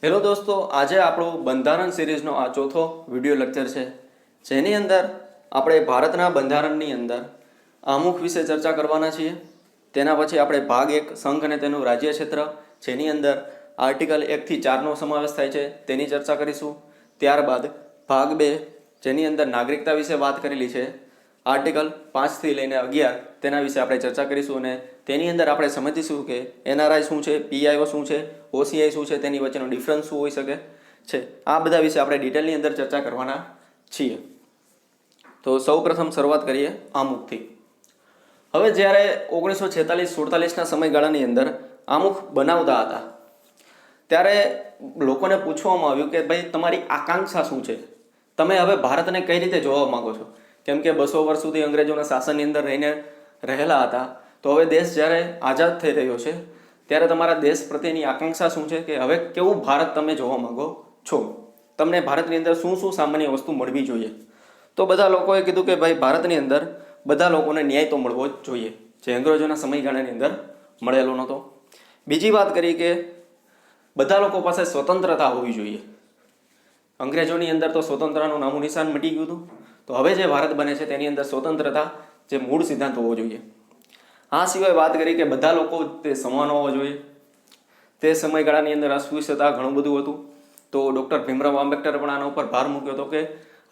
Hello દોસ્તો, આજે આપણું બંધારણ સિરીઝનો આ ચોથો વિડીયો લેક્ચર છે, જેની અંદર આપણે ભારતના બંધારણની અંદર આમુખ વિશે ચર્ચા કરવાના છીએ. તેના પછી આપણે ભાગ 1 સંઘ અને તેનું રાજ્ય ક્ષેત્ર, જેની અંદર આર્ટિકલ 1 થી 4નો સમાવેશ થાય છે, તેની ચર્ચા કરીશું. ત્યારબાદ ભાગ 2, જેની અંદર નાગરિકતા વિશે વાત કરેલી છે, આર્ટિકલ 5 થી લઈને 11 તેના વિશે આપણે ચર્ચા કરીશું અને તેની અંદર આપણે સમજીશું કે એનઆરઆઈ શું છે, પીઆઈઓ શું છે, ઓસીઆઈ શું છે, તેની વચ્ચેનો ડિફરન્સ શું હોઈ શકે છે. આ બધા વિશે આપણે ડિટેલની અંદર ચર્ચા કરવાના છીએ. તો સૌ પ્રથમ શરૂઆત કરીએ આમુખથી. હવે જ્યારે 1946-47ના સમયગાળાની અંદર આમુખ બનાવતા હતા ત્યારે લોકોને પૂછવામાં આવ્યું કે ભાઈ તમારી આકાંક્ષા શું છે, તમે હવે ભારતને કઈ રીતે જોવા માંગો છો? કેમ કે 200 વર્ષ સુધી અંગ્રેજોના શાસનની અંદર રહેલા હતા. તો હવે દેશ જ્યારે આઝાદ થઈ રહ્યો છે ત્યારે તમારા દેશ પ્રત્યેની આકાંક્ષા શું છે કે હવે કેવું ભારત તમે જોવા માંગો છો? તમને ભારતની અંદર શું શું સામાન્ય વસ્તુ મળવી જોઈએ? તો બધા લોકોએ કીધું કે ભાઈ ભારતની અંદર બધા લોકોને ન્યાય તો મળવો જ જોઈએ, જે અંગ્રેજોના સમયગાળાની અંદર મળેલો નહોતો. બીજી વાત કરી કે બધા લોકો પાસે સ્વતંત્રતા હોવી જોઈએ. અંગ્રેજોની અંદર તો સ્વતંત્રતાનું નામું નિશાન મટી ગયું હતું. તો હવે જે ભારત બને છે તેની અંદર સ્વતંત્રતા જે મૂળ સિદ્ધાંત હોવો જોઈએ. આ સિવાય વાત કરી કે બધા લોકો તે સમાન હોવા જોઈએ. તે સમયગાળાની અંદર અસ્પૃશ્યતા ઘણું બધું હતું. તો ડૉક્ટર ભીમરાવ આંબેડકરે પણ આના ઉપર ભાર મૂક્યો હતો કે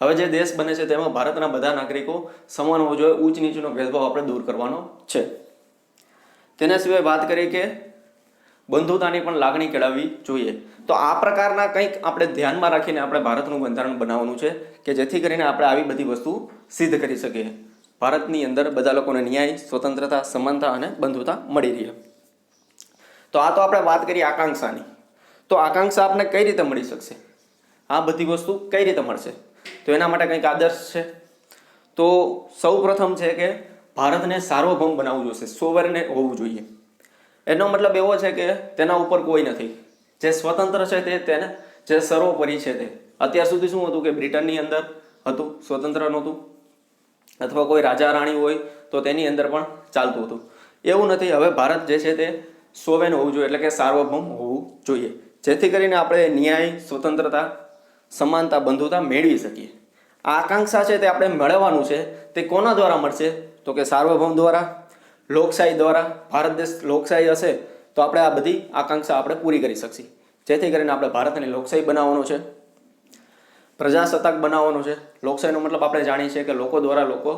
હવે જે દેશ બને છે તેમાં ભારતના બધા નાગરિકો સમાન હોવો જોઈએ, ઊંચ નીચનો ભેદભાવ આપણે દૂર કરવાનો છે. તેના સિવાય વાત કરી કે બંધુતાની પણ લાગણી કેળવવી જોઈએ. તો આ પ્રકારના કંઈક આપણે ધ્યાનમાં રાખીને આપણે ભારતનું બંધારણ બનાવવાનું છે કે જેથી કરીને આપણે આવી બધી વસ્તુ સિદ્ધ કરી શકીએ. ભારતની અંદર બધા લોકોને ન્યાય, સ્વતંત્રતા, સમાનતા અને બંધુતા મળી રહે. તો આ તો આપણે વાત કરી આકાંક્ષાની. તો આકાંક્ષા આપણે કઈ રીતે મળી શકશે? આ બધી વસ્તુ કઈ રીતે મળશે? તો એના માટે કંઈક આદર્શ છે. તો સૌ પ્રથમ છે કે ભારતને સાર્વભૌમ બનાવવું જોઈશે, સોવરેન હોવું જોઈએ. એનો મતલબ એવો છે કે તેના ઉપર કોઈ નથી. જે સ્વતંત્ર છે તેને જે સર્વોપરી છે તે. અત્યાર સુધી શું હતું કે બ્રિટનની અંદર હતું, સ્વતંત્ર નહોતું, અથવા કોઈ રાજા રાણી હોય તો તેની અંદર પણ ચાલતું હતું. એવું નથી. હવે ભારત જે છે તે સોવેન હોવું જોઈએ, એટલે કે સાર્વભૌમ હોવું જોઈએ, જેથી કરીને આપણે ન્યાય, સ્વતંત્રતા, સમાનતા, બંધુતા મેળવી શકીએ. આ આકાંક્ષા છે તે આપણે મેળવવાનું છે. તે કોના દ્વારા મળશે? તો કે સાર્વભૌમ દ્વારા, લોકશાહી દ્વારા. ભારત દેશ લોકશાહી હશે તો આપણે આ બધી આકાંક્ષા આપણે પૂરી કરી શકીએ. જેથી કરીને આપણે ભારતને લોકશાહી બનાવવાનો છે, પ્રજાસત્તાક બનાવવાનો છે. લોકશાહીનો મતલબ આપણે જાણીએ છીએ કે લોકો દ્વારા લોકો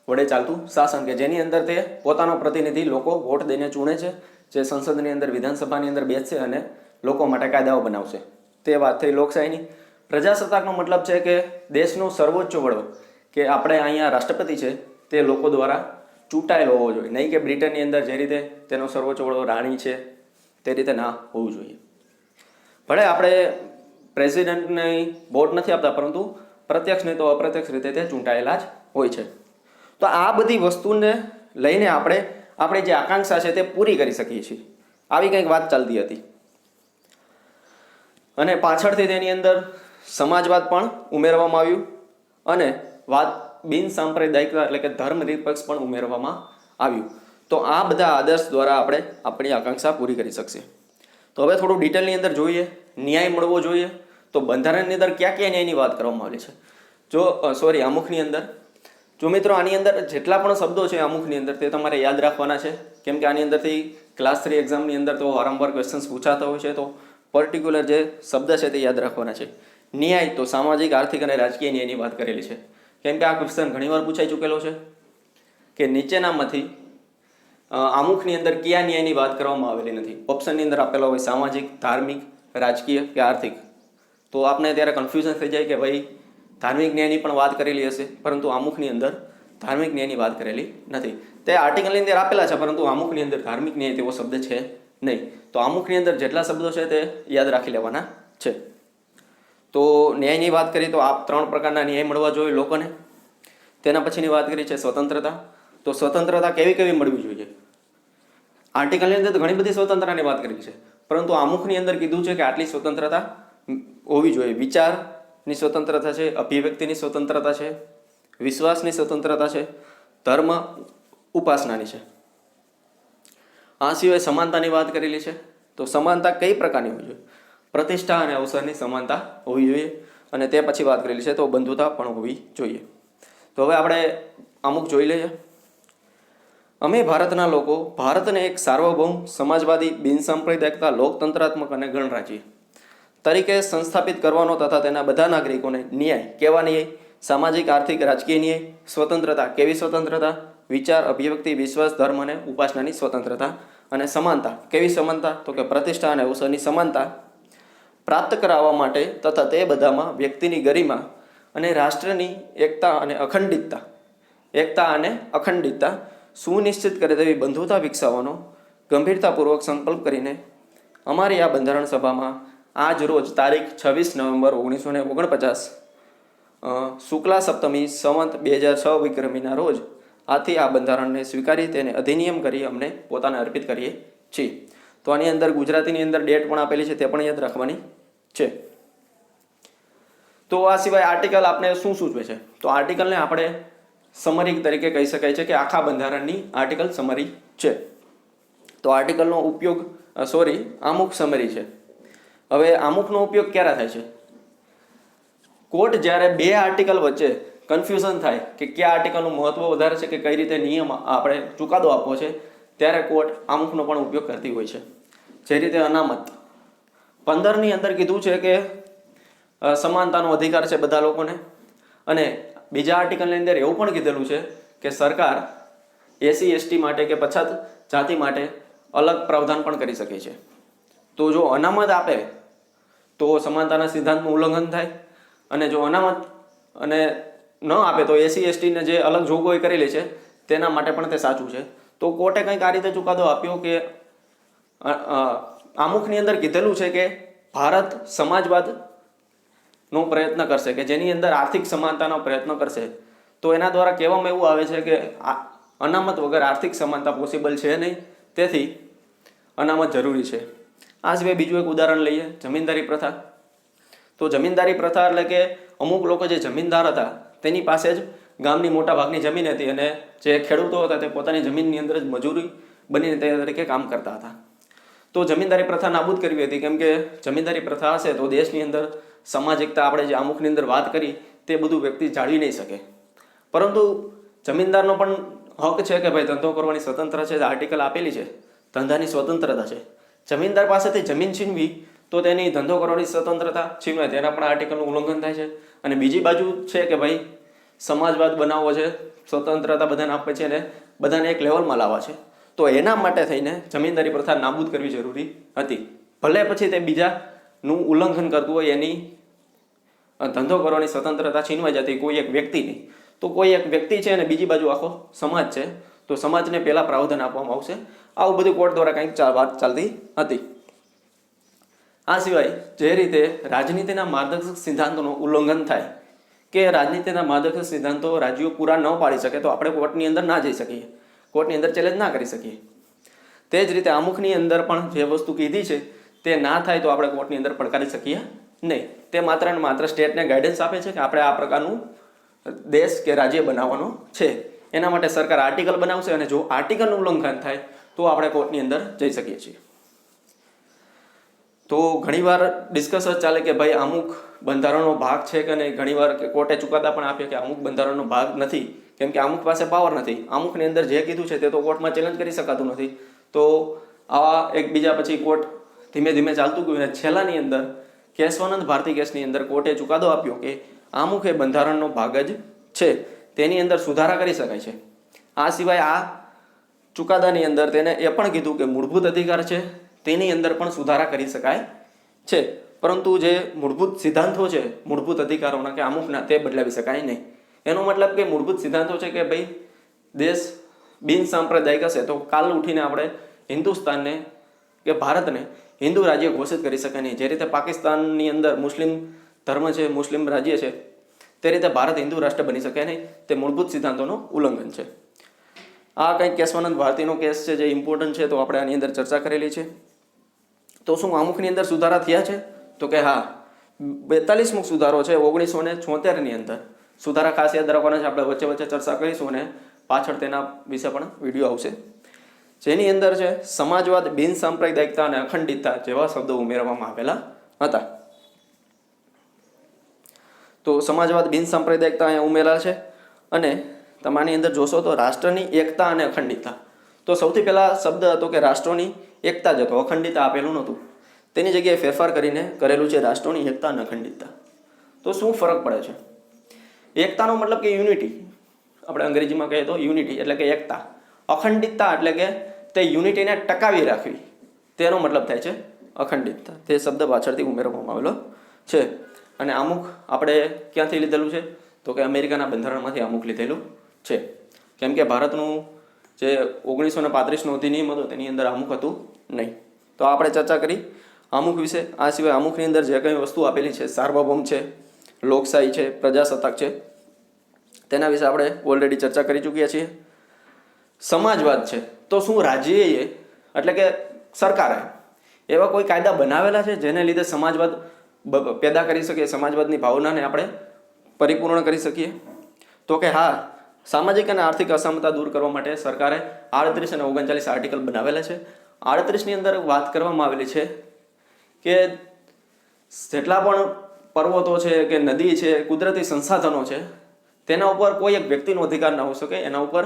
વડે ચાલતું શાસન, કે જેની અંદર તે પોતાનો પ્રતિનિધિ લોકો વોટ દઈને ચૂણે છે, જે સંસદની અંદર, વિધાનસભાની અંદર બેસશે અને લોકો માટે કાયદાઓ બનાવશે. તે વાત થઈ લોકશાહીની. પ્રજાસત્તાકનો મતલબ છે કે દેશનો સર્વોચ્ચ વડો, કે આપણે અહીંયા રાષ્ટ્રપતિ છે તે લોકો દ્વારા ચૂંટાયેલો હોવો જોઈએ, નહીં કે બ્રિટનની અંદર જે રીતે તેનો સર્વોચ્ચ વડો રાણી છે તે રીતે ના હોવું જોઈએ. ભલે આપણે પ્રેસિડેન્ટની વોટ નથી આપતા, પરંતુ પ્રત્યક્ષ નહીં તો અપ્રત્યક્ષ રીતે તે ચૂંટાયેલા જ હોય છે. તો આ બધી વસ્તુને લઈને આપણે જે આકાંક્ષા છે તે પૂરી કરી શકીએ છીએ. આવી કંઈક વાત ચાલતી હતી. અને પાછળથી તેની અંદર સમાજવાદ પણ ઉમેરવામાં આવ્યું અને બિન સાંપ્રદાયિકતા એટલે કે ધર્મ નિરપેક્ષ પણ ઉમેરવામાં આવ્યું. તો આ બધા આદર્શ દ્વારા આપણે આપણી આકાંક્ષા પૂરી કરી શકશે. તો હવે થોડું ડિટેલની અંદર જોઈએ. ન્યાય મળવો જોઈએ. તો બંધારણની અંદર ક્યાં ક્યાં ન્યાયની વાત કરવામાં આવેલી છે? આમુખની અંદર. જો મિત્રો આની અંદર જેટલા પણ શબ્દો છે આમુખની અંદર તે તમારે યાદ રાખવાના છે, કેમ કે આની અંદરથી ક્લાસ 3 એક્ઝામની અંદર તો વારંવાર ક્વેશ્ચન્સ પૂછાતા હોય છે. તો પર્ટિક્યુલર જે શબ્દ છે તે યાદ રાખવાના છે. ન્યાય તો સામાજિક, આર્થિક અને રાજકીય ન્યાયની વાત કરેલી છે. કેમ કે આ ક્વેશ્ચન ઘણીવાર પૂછાઈ ચૂકેલો છે કે નીચેનામાંથી આમુખની અંદર કયા ન્યાયની વાત કરવામાં આવેલી નથી. ઓપ્શનની અંદર આપેલો હોય સામાજિક, ધાર્મિક, રાજકીય કે આર્થિક. તો આપણે ત્યારે કન્ફ્યુઝન થઈ જાય કે ભાઈ ધાર્મિક ન્યાયની પણ વાત કરેલી હશે, પરંતુ આમુખની અંદર ધાર્મિક ન્યાયની વાત કરેલી નથી. તે આર્ટિકલની અંદર આપેલા છે, પરંતુ આમુખની અંદર ધાર્મિક ન્યાય તેવો શબ્દ છે નહીં. તો આમુખની અંદર જેટલા શબ્દો છે તે યાદ રાખી લેવાના છે. તો ન્યાયની વાત કરીએ તો આ 3 પ્રકારના ન્યાય મળવા જોઈએ લોકોને. તેના પછીની વાત કરી છે સ્વતંત્રતા. તો સ્વતંત્રતા કેવી મળવી જોઈએ? આર્ટિકલની અંદર ઘણી બધી સ્વતંત્રતાની વાત કરી છે, પરંતુ આમુખની અંદર કીધું છે કે આટલી સ્વતંત્રતા હોવી જોઈએ. વિચારની સ્વતંત્રતા છે, અભિવ્યક્તિની સ્વતંત્રતા છે, વિશ્વાસની સ્વતંત્રતા છે, ધર્મ ઉપાસનાની છે. આ સિવાય સમાનતાની વાત કરેલી છે. તો સમાનતા કઈ પ્રકારની હોવી જોઈએ? પ્રતિષ્ઠા અને અવસરની સમાનતા હોવી જોઈએ, અને તે પછી વાત કરેલી છે તો બંધુતા પણ હોવી જોઈએ. તો હવે આપણે અમુક જોઈ લઈએ. અમે ભારતના લોકો ભારતને એક સાર્વભૌમ સમાજવાદી બિનસાંપ્રદાયિકતા લોકતંત્રાત્મક અને ગણરાજ્ય તરીકે સંસ્થાપિત કરવાનો તથા તેના બધા નાગરિકોને ન્યાય કેવા ન્યાય, સામાજિક આર્થિક રાજકીય ન્યાય, સ્વતંત્રતા કેવી સ્વતંત્રતા, વિચાર અભિવ્યક્તિ વિશ્વાસ ધર્મ અને ઉપાસનાની સ્વતંત્રતા, અને સમાનતા કેવી સમાનતા તો કે પ્રતિષ્ઠા અને અવસરની સમાનતા પ્રાપ્ત કરાવવા માટે તથા તે બધામાં વ્યક્તિની ગરિમા અને રાષ્ટ્રની એકતા અને અખંડિતતા સુનિશ્ચિત કરે તેવી બંધુતા વિકસાવવાનો ગંભીરતાપૂર્વક સંકલ્પ કરીને અમારી આ બંધારણ સભામાં આજ રોજ તારીખ 26 નવેમ્બર 1949 શુક્લા સપ્તમી સંવત 2006 વિક્રમીના રોજ આથી આ બંધારણને સ્વીકારી તેને અધિનિયમ કરી અમને પોતાને અર્પિત કરીએ છીએ. તો આની અંદર ગુજરાતીની અંદર ડેટ પણ આપેલી છે, તે પણ યાદ રાખવાની છે. તો આ સિવાય આર્ટિકલ આપણે શું સૂચવે છે? તો આર્ટિકલને આપણે સમરી તરીકે કહી શકાય છે કે આખા બંધારણની આર્ટિકલ સમરી છે. તો આર્ટિકલનો ઉપયોગ આમુખ સમરી છે. હવે આમુખનો ઉપયોગ ક્યારે થાય છે? કોર્ટ જ્યારે બે આર્ટિકલ વચ્ચે કન્ફ્યુઝન થાય કે કયા આર્ટિકલનું મહત્વ વધારે છે કે કઈ રીતે નિયમ આપણે ચુકાદો આપવો છે, ત્યારે કોર્ટ આમુખનો પણ ઉપયોગ કરતી હોય છે. જે રીતે અનામત 15ની અંદર કીધું છે કે સમાનતાનો અધિકાર છે બધા લોકોને, અને બીજા આર્ટિકલની અંદર એવું પણ કીધેલું છે કે સરકાર SC/ST માટે કે પછાત જાતિ માટે અલગ પ્રાવધાન પણ કરી શકે છે. તો જો અનામત આપે તો સમાનતાના સિદ્ધાંતનું ઉલ્લંઘન થાય, અને જો અનામત અને ન આપે તો SC/STને જે અલગ જોગવાઈ કરેલી છે તેના માટે પણ તે સાચું છે. તો કોર્ટે કંઈક આ રીતે ચુકાદો આપ્યો કે આમુખની અંદર કીધેલું છે કે ભારત સમાજવાદનો પ્રયત્ન કરશે કે જેની અંદર આર્થિક સમાનતાનો પ્રયત્ન કરશે. તો એના દ્વારા કહેવામાં એવું આવે છે કે અનામત વગર આર્થિક સમાનતા પોસિબલ છે નહીં, તેથી અનામત જરૂરી છે. આ સિવાય બીજું એક ઉદાહરણ લઈએ, જમીનદારી પ્રથા. તો જમીનદારી પ્રથા એટલે કે અમુક લોકો જે જમીનદાર હતા તેની પાસે જ ગામની મોટા ભાગની જમીન હતી, અને જે ખેડૂતો હતા તે પોતાની જમીનની અંદર જ મજૂરી બનીને તે તરીકે કામ કરતા હતા. તો જમીનદારી પ્રથા નાબૂદ કરવી હતી, કેમ કે જમીનદારી પ્રથા હશે તો દેશની અંદર સામાજિકતા આપણે જે આમુખની અંદર વાત કરી તે બધું વ્યક્તિ જાળવી નહીં શકે. પરંતુ જમીનદારનો પણ હક છે કે ભાઈ ધંધો કરવાની સ્વતંત્રતા છે, આર્ટિકલ આપેલી છે, ધંધાની સ્વતંત્રતા છે. જમીનદાર પાસેથી જમીન છીનવી તો તેની ધંધો કરવાની સ્વતંત્રતા છીનવાય, તેના પણ આર્ટિકલનું ઉલ્લંઘન થાય છે. અને બીજી બાજુ છે કે ભાઈ સમાજવાદ બનાવવો છે, સ્વતંત્રતા બધાને આપે છે અને બધાને એક લેવલમાં લાવવા છે. તો એના માટે થઈને જમીનદારી પ્રથા નાબૂદ કરવી જરૂરી હતી. ભલે પછી તે બીજાનું ઉલ્લંઘન કરતું હોય, એની ધંધો કરવાની સ્વતંત્રતા છીનવાઈ જતી કોઈ એક વ્યક્તિની, તો કોઈ એક વ્યક્તિ છે અને બીજી બાજુ આખો સમાજ છે, તો સમાજને પહેલાં પ્રાવધાન આપવામાં આવશે. આવું બધું કોર્ટ દ્વારા કંઈક વાત ચાલતી હતી. આ સિવાય જે રીતે રાજનીતિના માર્ગદર્શક સિદ્ધાંતોનું ઉલ્લંઘન થાય કે રાજનીતિના માર્ગદર્શક સિદ્ધાંતો રાજ્યો પૂરા ન પાડી શકે તો આપણે કોર્ટની અંદર ના જઈ શકીએ, કોર્ટની અંદર ચેલેન્જ ના કરી શકીએ. તે જ રીતે આમુખની અંદર પણ જે વસ્તુ કીધી છે તે ના થાય તો આપણે કોર્ટની અંદર પડકારી શકીએ નહીં. તે માત્ર ને માત્ર સ્ટેટને ગાઈડન્સ આપે છે કે આપણે આ પ્રકારનું દેશ કે રાજ્ય બનાવવાનો છે. એના માટે સરકાર આર્ટિકલ બનાવશે, અને જો આર્ટિકલનું ઉલ્લંઘન થાય તો આપણે કોર્ટની અંદર જઈ શકીએ છીએ. તો ઘણીવાર ડિસ્કસ જ ચાલે કે ભાઈ અમુક બંધારણનો ભાગ છે કે નહીં. ઘણીવાર કોર્ટે ચુકાદા પણ આપ્યા કે અમુક બંધારણનો ભાગ નથી, કેમ કે અમુક પાસે પાવર નથી. અમુકની અંદર જે કીધું છે તે તો કોર્ટમાં ચેલેન્જ કરી શકાતું નથી. તો આવા એકબીજા પછી કોર્ટ ધીમે ધીમે ચાલતું ગયું, અને છેલ્લાની અંદર કેશવાનંદ ભારતી કેસની અંદર કોર્ટે ચુકાદો આપ્યો કે અમુક એ બંધારણનો ભાગ જ છે, તેની અંદર સુધારા કરી શકાય છે. આ સિવાય આ ચુકાદાની અંદર તેને એ પણ કીધું કે મૂળભૂત અધિકાર છે તેની અંદર પણ સુધારા કરી શકાય છે, પરંતુ જે મૂળભૂત સિદ્ધાંતો છે મૂળભૂત અધિકારોના કે અમુકના તે બદલાવી શકાય નહીં. એનો મતલબ કે મૂળભૂત સિદ્ધાંતો છે કે ભાઈ દેશ બિન સાંપ્રદાયિક હશે તો કાલ ઉઠીને આપણે હિન્દુસ્તાનને કે ભારતને હિન્દુ રાજ્ય ઘોષિત કરી શકાય નહીં. જે રીતે પાકિસ્તાનની અંદર મુસ્લિમ ધર્મ છે, મુસ્લિમ રાજ્ય છે, તે રીતે ભારત હિન્દુ રાષ્ટ્ર બની શકે નહીં. તે મૂળભૂત સિદ્ધાંતોનું ઉલ્લંઘન છે. આ કંઈક કેશવાનંદ ભારતીનો કેસ છે જે ઇમ્પોર્ટન્ટ છે, તો આપણે આની અંદર ચર્ચા કરેલી છે. તો શું અમુકની અંદર સુધારા થયા છે? તો કે હા, 42મો સુધારો છે 1976ની અંદર. સુધારા ખાસ યાદ રાખવાના છે, આપણે વચ્ચે વચ્ચે ચર્ચા કરીશું અને પાછળ તેના વિશે પણ વિડીયો આવશે. જેની અંદર છે સમાજવાદ, બિન સાંપ્રદાયિકતા અને અખંડિતતા જેવા શબ્દો ઉમેરવામાં આવેલા હતા. તો સમાજવાદ, બિન સાંપ્રદાયિકતા અહીંયા ઉમેરેલા છે. અને તમારી અંદર જોશો તો રાષ્ટ્રની એકતા અને અખંડિતતા. તો સૌથી પહેલાં શબ્દ હતો કે રાષ્ટ્રોની એકતા જ હતો, અખંડિતતા આપેલું નહોતું. તેની જગ્યાએ ફેરફાર કરીને કરેલું છે રાષ્ટ્રોની એકતા અને અખંડિતતા. તો શું ફરક પડે છે? એકતાનો મતલબ કે યુનિટી, આપણે અંગ્રેજીમાં કહીએ તો યુનિટી એટલે કે એકતા. અખંડિતતા એટલે કે તે યુનિટીને ટકાવી રાખવી, તેનો મતલબ થાય છે અખંડિતતા. તે શબ્દ પાછળથી ઉમેરવામાં આવેલો છે. અને અમુક આપણે ક્યાંથી લીધેલું છે? તો કે અમેરિકાના બંધારણમાંથી અમુક લીધેલું છે. કેમ કે ભારતનું જે 1935નો અધિનિયમ હતો તેની અંદર અમુક હતું નહીં. તો આપણે ચર્ચા કરી અમુક વિશે. આ સિવાય અમુકની અંદર જે કંઈ વસ્તુ આપેલી છે, સાર્વભૌમ છે, લોકશાહી છે, પ્રજાસત્તાક છે, તેના વિશે આપણે ઓલરેડી ચર્ચા કરી ચૂક્યા છીએ. સમાજવાદ છે. તો શું રાજ્યએ એટલે કે સરકારે એવા કોઈ કાયદા બનાવેલા છે જેને લીધે સમાજવાદ પેદા કરી શકીએ, સમાજવાદની ભાવનાને આપણે પરિપૂર્ણ કરી શકીએ? તો કે હા, સામાજિક અને આર્થિક અસમતા દૂર કરવા માટે સરકારે 38 અને 39 આર્ટિકલ બનાવેલા છે. 38ની અંદર વાત કરવામાં આવેલી છે કે જેટલા પણ પર્વતો છે કે નદી છે, કુદરતી સંસાધનો છે, તેના ઉપર કોઈ એક વ્યક્તિનો અધિકાર ના હોઈ શકે, એના ઉપર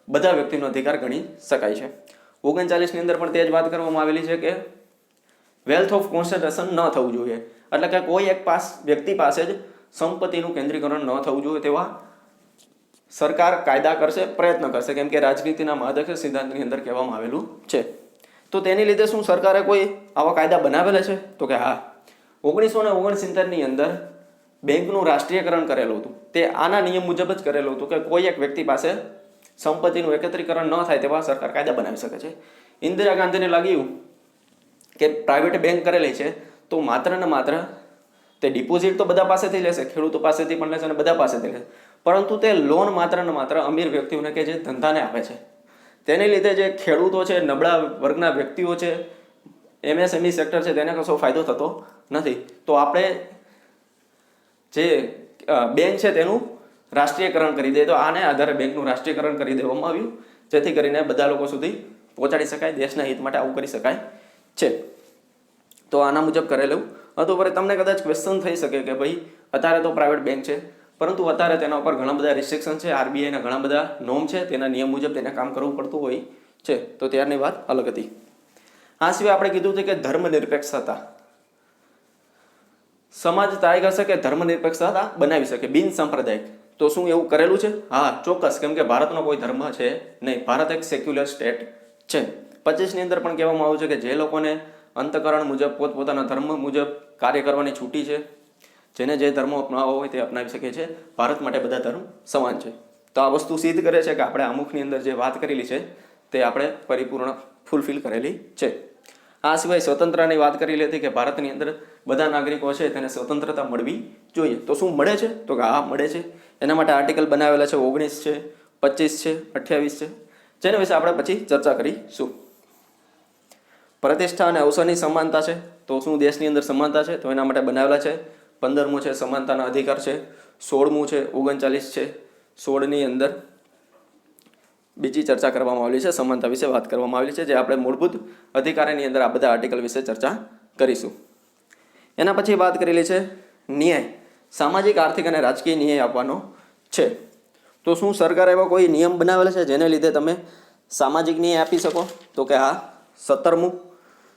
બધા વ્યક્તિનો અધિકાર ગણી શકાય છે. 39ની અંદર પણ તે જ વાત કરવામાં આવેલી છે કે વેલ્થ ઓફ કોન્સન્ટ્રેશન ન થવું જોઈએ, એટલે કે કોઈ એક વ્યક્તિ પાસે જ સંપત્તિનું કેન્દ્રીકરણ ન થવું જોઈએ તેવા સરકાર કાયદા કરશે, પ્રયત્ન કરશે. કેમ કે રાજનીતિના મહાદક્ષ સિદ્ધાંતની અંદર કહેવામાં આવેલું છે. તો તેની લીધે શું સરકારે કોઈ આવા કાયદા બનાવેલા છે? તો કે હા, 1969ની અંદર બેંકનું રાષ્ટ્રીયકરણ કરેલું હતું. તે આના નિયમ મુજબ જ કરેલું હતું કે કોઈ એક વ્યક્તિ પાસે સંપત્તિનું એકત્રીકરણ ન થાય તેવા સરકાર કાયદા બનાવી શકે છે. ઇન્દિરા ગાંધીને લાગ્યું કે પ્રાઇવેટ બેંક કરેલી છે તો માત્ર ને માત્ર તે ડિપોઝિટ તો બધા પાસેથી લેશે, ખેડૂતો પાસેથી પણ લેશે અને બધા પાસેથી લેશે, પરંતુ તે લોન માત્ર ને માત્ર અમીર વ્યક્તિઓને કે જે ધંધાને આપે છે. તેને લીધે જે ખેડૂતો છે, નબળા વર્ગના વ્યક્તિઓ છે, MSME સેક્ટર છે, તેને કશો ફાયદો થતો નથી. તો આપણે જે બેંક છે તેનું રાષ્ટ્રીયકરણ કરી દે. તો આને આધારે બેંકનું રાષ્ટ્રીયકરણ કરી દેવામાં આવ્યું, જેથી કરીને બધા લોકો સુધી પહોંચાડી શકાય, દેશના હિત માટે આવું કરી શકાય છે. તો આના મુજબ કરેલું હતું. પર તમને કદાચ ક્વેશ્ચન થઈ શકે કે ભાઈ અત્યારે તો પ્રાઇવેટ બેંક છે, પરંતુ અત્યારે તેના ઉપર ઘણા બધા રિસ્ટ્રિક્શન છે, RBIના ઘણા બધા નોર્મ છે, તેના નિયમ મુજબ તેને કામ કરવું પડતું હોય છે. તો ત્યારની વાત અલગ હતી. આ સિવાય આપણે કીધું છે કે ધર્મનિરપેક્ષતા. સમાજ ટ્રાય કરશે કે ધર્મનિરપેક્ષતા બનાવી શકે, બિન સાંપ્રદાયિક. તો શું એવું કરેલું છે? હા, ચોક્કસ. કેમ કે ભારતનો કોઈ ધર્મ છે નહીં, ભારત એક સેક્યુલર સ્ટેટ છે. 25ની અંદર પણ કહેવામાં આવ્યું છે કે જે લોકોને અંતકરણ મુજબ પોતપોતાના ધર્મ મુજબ કાર્ય કરવાની છૂટી છે, જેને જે ધર્મ અપનાવવો હોય તે અપનાવી શકે છે. ભારત માટે બધા ધર્મ સમાન છે. તો આ વસ્તુ સિદ્ધ કરે છે કે આપણે અમુકની અંદર જે વાત કરેલી છે તે આપણે પરિપૂર્ણ ફૂલફિલ કરેલી છે. આ સિવાય સ્વતંત્રતાની વાત કરેલી હતી કે ભારતની અંદર બધા નાગરિકો છે તેને સ્વતંત્રતા મળવી જોઈએ. તો શું મળે છે? તો કે હા, મળે છે. એના માટે આર્ટિકલ બનાવેલા છે, 19 છે, 25 છે, 28 છે, જેના વિશે આપણે પછી ચર્ચા કરીશું. પ્રતિષ્ઠા અને અવસરની સમાનતા છે. તો શું દેશની અંદર સમાનતા છે? તો એના માટે બનાવેલા છે. 15મું છે સમાનતાના અધિકાર છે, 16મું છે, 39 છે. 16ની અંદર બીજી ચર્ચા કરવામાં આવેલી છે, સમાનતા વિશે વાત કરવામાં આવેલી છે, જે આપણે મૂળભૂત અધિકારની અંદર આ બધા આર્ટિકલ વિશે ચર્ચા કરીશું. એના પછી વાત કરેલી છે ન્યાય, સામાજિક, આર્થિક અને રાજકીય ન્યાય આપવાનો છે. તો શું સરકારે એવા કોઈ નિયમ બનાવેલા છે જેને લીધે તમે સામાજિક ન્યાય આપી શકો? તો કે હા, 17મું.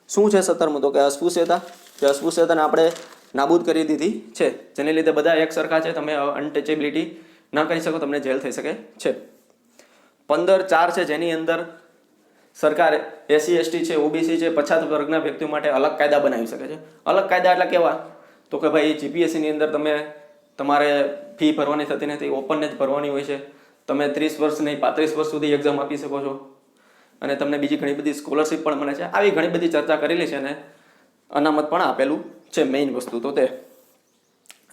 શું છે 17મું? તો કે અસ્પૃશ્યતા. જે અસ્પૃશ્યતાને આપણે નાબૂદ કરી દીધી છે, જેને લીધે બધા એક સરખા છે, તમે અનટચેબિલિટી ન કરી શકો, તમને જેલ થઈ શકે છે. 15(4) છે, જેની અંદર સરકાર SC ST છે, OBC છે, પછાત વર્ગના વ્યક્તિઓ માટે અલગ કાયદા બનાવી શકે છે. અલગ કાયદા એટલે કેવા? તો કે ભાઈ GPSCની અંદર તમારે ફી ભરવાની થતી નથી, ઓપનને જ ભરવાની હોય છે. તમે 30 વર્ષ નહીં 35 વર્ષ સુધી એક્ઝામ આપી શકો છો, અને તમને બીજી ઘણી બધી સ્કોલરશિપ પણ મળે છે. આવી ઘણી બધી ચર્ચા કરેલી છે અને અનામત પણ આપેલું છે. મેઇન વસ્તુ તો તે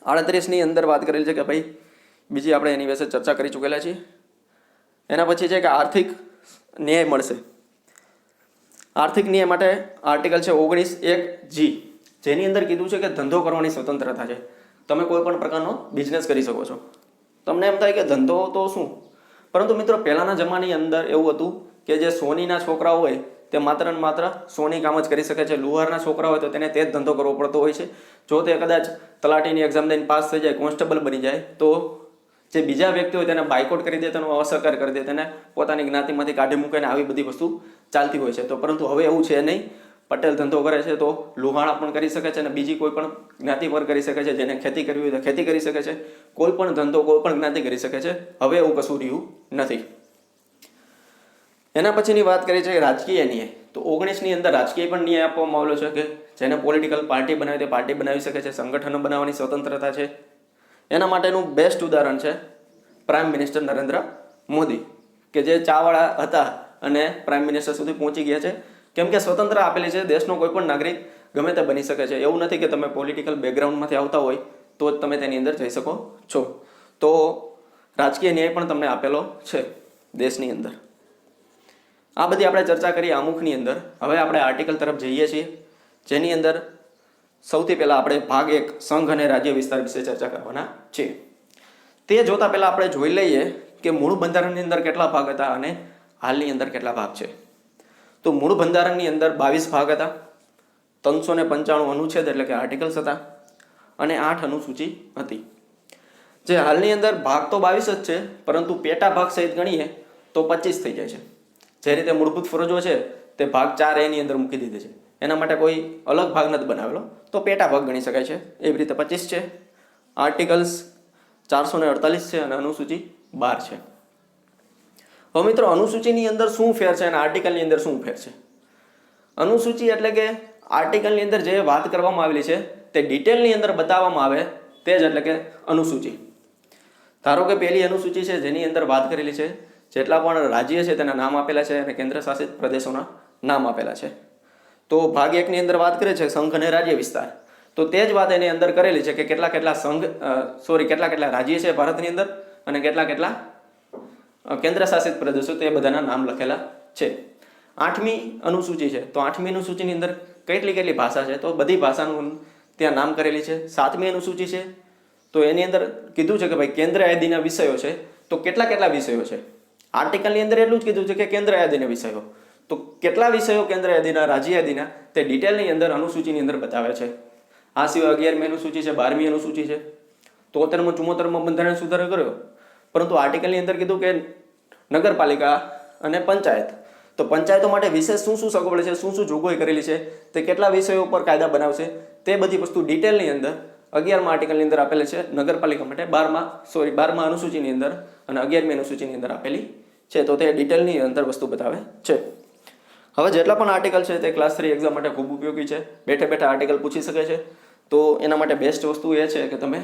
38ની અંદર વાત કરેલી છે કે ભાઈ બીજી આપણે એની વિશે ચર્ચા કરી ચૂકેલા છીએ. એના પછી છે કે આર્થિક ન્યાય મળશે. આર્થિક ન્યાય માટે આર્ટિકલ છે 19(1)G, જેની અંદર કીધું છે કે ધંધો કરવાની સ્વતંત્રતા છે. તમે કોઈ પણ પ્રકારનો બિઝનેસ કરી શકો છો. તમને એમ થાય કે ધંધો તો શું, પરંતુ મિત્રો પહેલાંના જમાનાની અંદર એવું હતું કે જે સોનીના છોકરાઓ હોય તે માત્ર ને માત્ર સોની કામ જ કરી શકે છે. લુહારના છોકરા હોય તો તેને તે જ ધંધો કરવો પડતો હોય છે. જો તે કદાચ તલાટીની એક્ઝામ દઈને પાસ થઈ જાય, કોન્સ્ટેબલ બની જાય, તો જે બીજા વ્યક્તિ હોય તેને બાયકોટ કરી દે, તેનો અસહકાર કરી દે, તેને પોતાની જ્ઞાતિમાંથી કાઢી મૂકે ને આવી બધી વસ્તુ ચાલતી હોય છે. તો પરંતુ હવે એવું છે નહીં. પટેલ ધંધો કરે છે તો લુહાણા પણ કરી શકે છે અને બીજી કોઈ પણ જ્ઞાતિ પર કરી શકે છે. જેને ખેતી કરવી હોય તો ખેતી કરી શકે છે. કોઈ પણ ધંધો કોઈ પણ જ્ઞાતિ કરી શકે છે. હવે એવું કશું રહ્યું નથી. એના પછીની વાત કરીએ છીએ રાજકીય ન્યાય. તો 19ની અંદર રાજકીય પણ ન્યાય આપવામાં આવેલો છે કે જેને પોલિટિકલ પાર્ટી બનાવી તે પાર્ટી બનાવી શકે છે. સંગઠનો બનાવવાની સ્વતંત્રતા છે. એના માટેનું બેસ્ટ ઉદાહરણ છે પ્રાઇમ મિનિસ્ટર નરેન્દ્ર મોદી, કે જે ચાવાળા હતા અને પ્રાઇમ મિનિસ્ટર સુધી પહોંચી ગયા છે. કેમ કે સ્વતંત્ર આપેલી છે. દેશનો કોઈ પણ નાગરિક ગમે તે બની શકે છે. એવું નથી કે તમે પોલિટિકલ બેકગ્રાઉન્ડમાંથી આવતા હોય તો જ તમે તેની અંદર જઈ શકો છો. તો રાજકીય ન્યાય પણ તમને આપેલો છે દેશની અંદર. આ બધી આપણે ચર્ચા કરી આમુખની અંદર. હવે આપણે આર્ટિકલ તરફ જઈએ છીએ, જેની અંદર સૌથી પહેલાં આપણે ભાગ 1 સંઘ અને રાજ્ય વિસ્તાર વિશે ચર્ચા કરવાના છે. તે જોતાં પહેલાં આપણે જોઈ લઈએ કે મૂળ બંધારણની અંદર કેટલા ભાગ હતા અને હાલની અંદર કેટલા ભાગ છે. તો મૂળ બંધારણની અંદર 22 ભાગ હતા, 395 અનુચ્છેદ એટલે કે આર્ટિકલ્સ હતા અને 8 અનુસૂચિ હતી. જે હાલની અંદર ભાગ તો 22 જ છે, પરંતુ પેટા ભાગ સહિત ગણીએ તો 25 થઈ જાય છે. જે રીતે મૂળભૂત ફરજો છે તે ભાગ 4A ની અંદર મૂકી દીધી છે. એના માટે કોઈ અલગ ભાગ નથી બનાવેલો, તો પેટા ભાગ ગણી શકાય છે. એવી રીતે 25 છે. આર્ટિકલ્સ 448 છે અને અનુસૂચિ 12 છે. હવે મિત્રો, અનુસૂચિની અંદર શું ફેર છે અને આર્ટિકલની અંદર શું ફેર છે? અનુસૂચિ એટલે કે આર્ટિકલની અંદર જે વાત કરવામાં આવેલી છે તે ડિટેલની અંદર બતાવવામાં આવે તે જ એટલે કે અનુસૂચિ. ધારો કે પહેલી અનુસૂચિ છે જેની અંદર વાત કરેલી છે જેટલા પણ રાજ્ય છે તેના નામ આપેલા છે અને કેન્દ્ર શાસિત પ્રદેશોના નામ આપેલા છે. તો ભાગ 1 ની અંદર વાત કરે છે સંઘ અને રાજ્ય વિસ્તાર. તો તે જ વાત એની અંદર કરેલી છે કે કેટલા કેટલા રાજ્ય છે ભારતની અંદર અને કેટલા કેન્દ્ર શાસિત પ્રદેશો, તે બધાના નામ લખેલા છે. 8મી અનુસૂચિ છે. તો 8મી અનુસૂચિની અંદર કેટલી ભાષા છે, તો બધી ભાષાનું ત્યાં નામ કરેલી છે. 7મી અનુસૂચિ છે. તો એની અંદર કીધું છે કે ભાઈ કેન્દ્ર યાદીના વિષયો છે. તો કેટલા વિષયો છે? આર્ટિકલની અંદર એટલું જ કીધું છે કે કેન્દ્ર યાદીના વિષયો. તો કેટલા વિષયો કેન્દ્ર યાદીના, રાજ્ય યાદીના, તે ડિટેલની અંદર અનુસૂચિની અંદર બતાવે છે. આ સિવાય 11મી અનુસૂચિ છે, 12મી અનુસૂચિ છે, 73માં 74માં બંધારણ સુધારો કર્યો. પરંતુ આર્ટિકલની અંદર કીધું કે નગરપાલિકા અને પંચાયત. તો પંચાયતો માટે વિશેષ શું સગવડ છે, શું જોગવાઈ કરેલી છે, તે કેટલા વિષયો ઉપર કાયદા બનાવશે, તે બધી વસ્તુ ડિટેલની અંદર 11મા આર્ટિકલની અંદર આપેલી છે. નગરપાલિકા માટે 12મા અનુસૂચિની અંદર અને 11મી અનુસૂચિની અંદર આપેલી છે. તો તે ડિટેલની અંદર વસ્તુ બતાવે છે. હવે જેટલા પણ આર્ટિકલ છે તે ક્લાસ 3 એક્ઝામ માટે ખૂબ ઉપયોગી છે. બેઠા આર્ટિકલ પૂછી શકે છે. તો એના માટે બેસ્ટ વસ્તુ એ છે કે તમે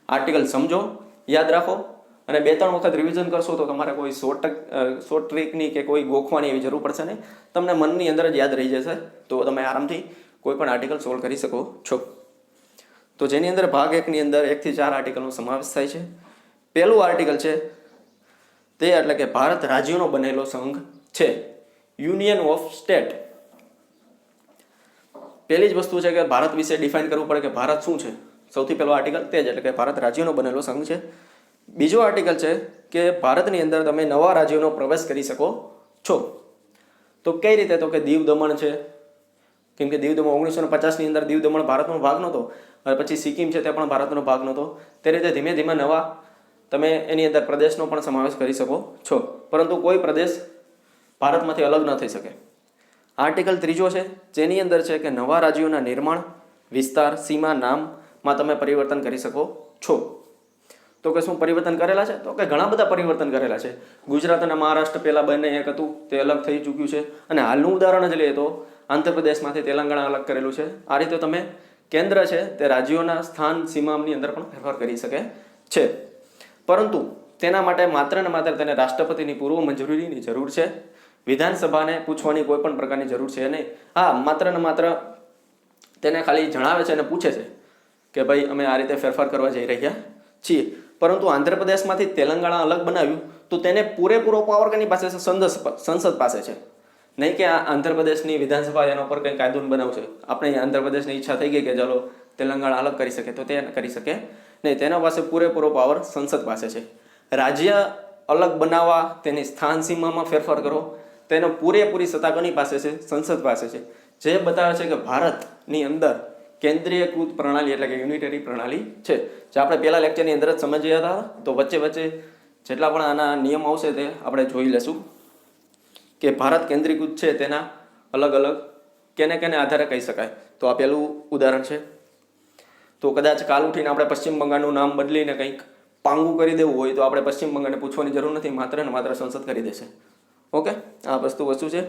આર્ટિકલ સમજો, યાદ રાખો અને 2-3 વખત રિવિઝન કરશો તો તમારે કોઈ શોર્ટ ટ્રીકની કે કોઈ ગોખવાની એવી જરૂર પડશે નહીં. તમને મનની અંદર જ યાદ રહી જશે. તો તમે આરામથી કોઈ પણ આર્ટિકલ સોલ્વ કરી શકો છો. તો જેની અંદર ભાગ 1 ની અંદર 1 થી 4 આર્ટિકલનો સમાવેશ થાય છે. પહેલું આર્ટિકલ છે તે એટલે કે ભારત રાજ્યોનો બનેલો સંઘ છે, યુનિયન ઓફ સ્ટેટ. પહેલી જ વસ્તુ છે કે ભારત વિશે ડિફાઇન કરવું પડે કે ભારત શું છે. સૌથી પહેલો આર્ટિકલ તે જ એટલે કે ભારત રાજ્યોનો બનેલો સંઘ છે. બીજો આર્ટિકલ છે કે ભારતની અંદર તમે નવા રાજ્યોનો પ્રવેશ કરી શકો છો. તો કઈ રીતે? તો કે દીવ દમણ છે, કેમ કે દીવ દમણ 1950ની અંદર દીવ દમણ ભારતનો ભાગ નહોતો, અને પછી સિક્કિમ છે તે પણ ભારતનો ભાગ નહોતો. તે રીતે ધીમે ધીમે નવા તમે એની અંદર પ્રદેશનો પણ સમાવેશ કરી શકો છો, પરંતુ કોઈ પ્રદેશ ભારતમાંથી અલગ ન થઈ શકે. આર્ટિકલ 3 છે જેની અંદર છે કે નવા રાજ્યોના નિર્માણ, વિસ્તાર, સીમા, નામમાં તમે પરિવર્તન કરી શકો છો. તો કે શું પરિવર્તન કરેલા છે? તો કે ઘણા બધા પરિવર્તન કરેલા છે. ગુજરાત અને મહારાષ્ટ્ર પહેલાં બંને એક હતું, તે અલગ થઈ ચૂક્યું છે. અને હાલનું ઉદાહરણ જ લઈએ તો આંધ્રપ્રદેશમાંથી તેલંગાણા અલગ કરેલું છે. આ રીતે તમે કેન્દ્ર છે તે રાજ્યોના સ્થાન સીમાની અંદર પણ ફેરફાર કરી શકે છે. પરંતુ તેના માટે માત્ર ને માત્ર તેને રાષ્ટ્રપતિની પૂર્વ મંજૂરીની જરૂર છે. વિધાનસભાને પૂછવાની કોઈ પણ પ્રકારની જરૂર છે નહીં. હા, માત્ર ને માત્ર તેને ખાલી જણાવે છે અને પૂછે છે કે ભાઈ અમે આ રીતે ફેરફાર કરવા જઈ રહ્યા છીએ. પરંતુ આંધ્રપ્રદેશમાંથી તેલંગાણા અલગ બનાવ્યું તો તેને પૂરેપૂરો પાવર કોની પાસે છે? સંસદ પાસે છે. નહીં કે આંધ્રપ્રદેશની વિધાનસભા એના પર કંઈ કાયદો બનાવશે. આપણે આંધ્રપ્રદેશની ઈચ્છા થઈ ગઈ કે ચાલો તેલંગાણા અલગ કરી શકે, તો તે કરી શકે નહીં. તેના પાસે પૂરેપૂરો પાવર સંસદ પાસે છે. રાજ્ય અલગ બનાવવા, તેની સ્થાન સીમામાં ફેરફાર કરો, તેનો પૂરેપૂરી સત્તા કોની પાસે છે? સંસદ પાસે છે. જે બતાવે છે કે ભારતની અંદર કેન્દ્રીયકૃત પ્રણાલી એટલે કે યુનિટરી પ્રણાલી છે. જે આપણે પહેલા લેક્ચરની અંદર જ સમજ્યા હતા. તો વચ્ચે વચ્ચે જેટલા પણ આના નિયમ આવશે તે આપણે જોઈ લેશું કે ભારત કેન્દ્રીકૃત છે તેના અલગ અલગ કેને કેને આધારે કહી શકાય. તો આ પહેલું ઉદાહરણ છે. તો કદાચ કાલ ઉઠીને આપણે પશ્ચિમ બંગાળનું નામ બદલીને કંઈક પાંગું કરી દેવું હોય તો આપણે પશ્ચિમ બંગાળને પૂછવાની જરૂર નથી, માત્ર ને માત્ર સંસદ કરી દેશે. ઓકે, આ વસ્તુ છે.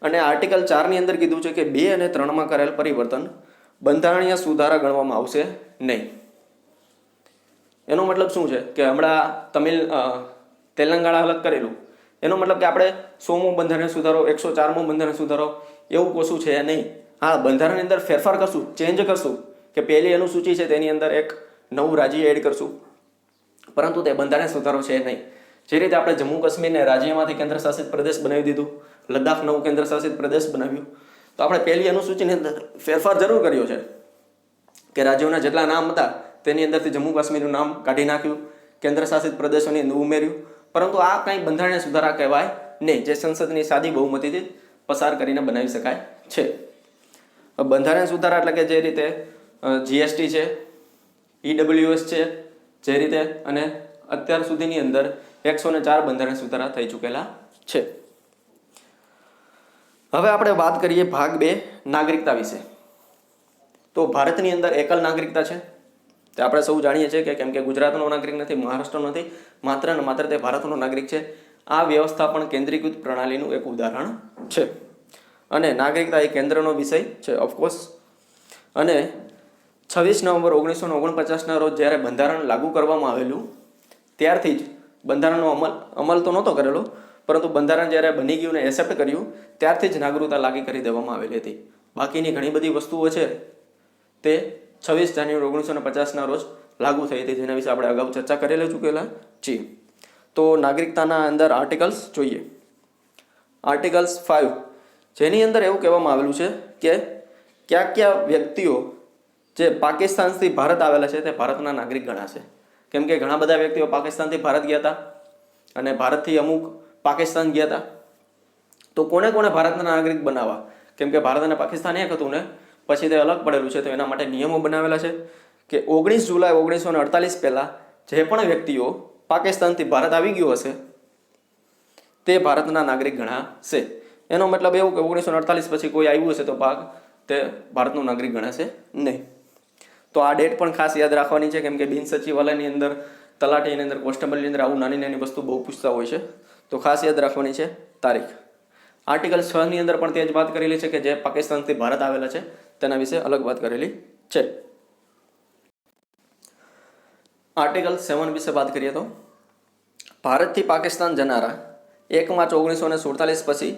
અને આર્ટિકલ 4ની અંદર કીધું છે કે 2 અને 3માં કરેલ પરિવર્તન બંધારણીય સુધારા ગણવામાં આવશે નહીં. એનો મતલબ શું છે કે હમણાં તેલંગાણા અલગ કરેલું, એનો મતલબ કે આપણે 100મો બંધારણ સુધારો, 104મો બંધારણ સુધારો એવું કશું છે નહીં. હા, બંધારણની અંદર ફેરફાર કરશું, ચેન્જ કરશું કે પહેલી અનુસૂચિ છે તેની અંદર એક નવું રાજ્ય એડ કરશું, પરંતુ તે બંધારણ સુધારો છે નહીં. જે રીતે આપણે જમ્મુ કાશ્મીરને રાજ્યમાંથી કેન્દ્ર શાસિત પ્રદેશ બનાવી દીધું, લદ્દાખ નવું કેન્દ્ર શાસિત પ્રદેશ બનાવ્યું, તો આપણે પહેલી અનુસૂચિની અંદર ફેરફાર જરૂર કર્યો છે કે રાજ્યોના જેટલા નામ હતા તેની અંદરથી જમ્મુ કાશ્મીરનું નામ કાઢી નાખ્યું, કેન્દ્ર શાસિત પ્રદેશોની અંદર ઉમેર્યું, પરંતુ આ કંઈ બંધારણીય સુધારા કહેવાય નહીં, જે સંસદની સાદી બહુમતીથી પસાર કરીને બનાવી શકાય છે. બંધારણીય સુધારા એટલે કે જે રીતે જીએસટી છે, EWS છે, જે રીતે અને અત્યાર સુધીની અંદર 104 બંધારણીય સુધારા થઈ ચૂકેલા છે. હવે આપણે વાત કરીએ ભાગ 2 નાગરિકતા વિશે. તો ભારતની અંદર એકલ નાગરિકતા છે, તે આપણે સૌ જાણીએ છીએ કે કેમ કે ગુજરાતનો નાગરિક નથી, મહારાષ્ટ્રનો નથી, માત્ર ને માત્ર તે ભારતનો નાગરિક છે. આ વ્યવસ્થા પણ કેન્દ્રીકૃત પ્રણાલીનું એક ઉદાહરણ છે. અને નાગરિકતા એ કેન્દ્રનો વિષય છે ઓફકોર્સ. અને 26 નવેમ્બર 1949ના રોજ જ્યારે બંધારણ લાગુ કરવામાં આવેલું ત્યારથી જ બંધારણનો અમલ તો નહોતો કરેલો, પરંતુ બંધારણ જ્યારે બની ગયું ને એક્સેપ્ટ કર્યું ત્યારથી જ નાગરિકતા લાગુ કરી દેવામાં આવેલી હતી. બાકીની ઘણી બધી વસ્તુઓ છે તે 26 જાન્યુઆરી 1950ના રોજ લાગુ થઈ હતી, જેના વિશે આપણે અગાઉ ચર્ચા કરેલી ચૂકેલા છીએ. તો નાગરિકતાના અંદર આર્ટિકલ્સ જોઈએ. આર્ટિકલ્સ 5, જેની અંદર એવું કહેવામાં આવેલું છે કે કયા વ્યક્તિઓ જે પાકિસ્તાનથી ભારત આવેલા છે તે ભારતના નાગરિક ગણાશે. કેમ કે ઘણા બધા વ્યક્તિઓ પાકિસ્તાનથી ભારત ગયા હતા અને ભારતથી અમુક પાકિસ્તાન ગયા હતા. તો કોને કોને ભારતના નાગરિક બનાવવા? કેમ કે ભારત અને પાકિસ્તાન એક હતું ને પછી તે અલગ પડેલું છે, તો એના માટે નિયમો બનાવેલા છે કે 19 જુલાઈ 1948 પહેલાં જે પણ વ્યક્તિઓ પાકિસ્તાનથી ભારત આવી ગયો હશે તે ભારતના નાગરિક ગણાશે. એનો મતલબ એવું કે 1948 પછી કોઈ આવ્યું હશે તો તે ભારતનું નાગરિક ગણાશે નહીં. તો આ ડેટ પણ ખાસ યાદ રાખવાની છે, કેમ કે બિન સચિવાલયની અંદર, તલાટીની અંદર, કોન્સ્ટેબલની અંદર આવું નાની નાની વસ્તુ બહુ પૂછતા હોય છે, તો ખાસ યાદ રાખવાની છે તારીખ. આર્ટિકલ 6ની અંદર પણ તે જ વાત કરેલી છે કે જે પાકિસ્તાનથી ભારત આવેલા છે તેના વિશે અલગ વાત કરેલી છે. આર્ટિકલ 7 વિશે વાત કરીએ તો ભારતથી પાકિસ્તાન જનારા 1 માર્ચ 1947 પછી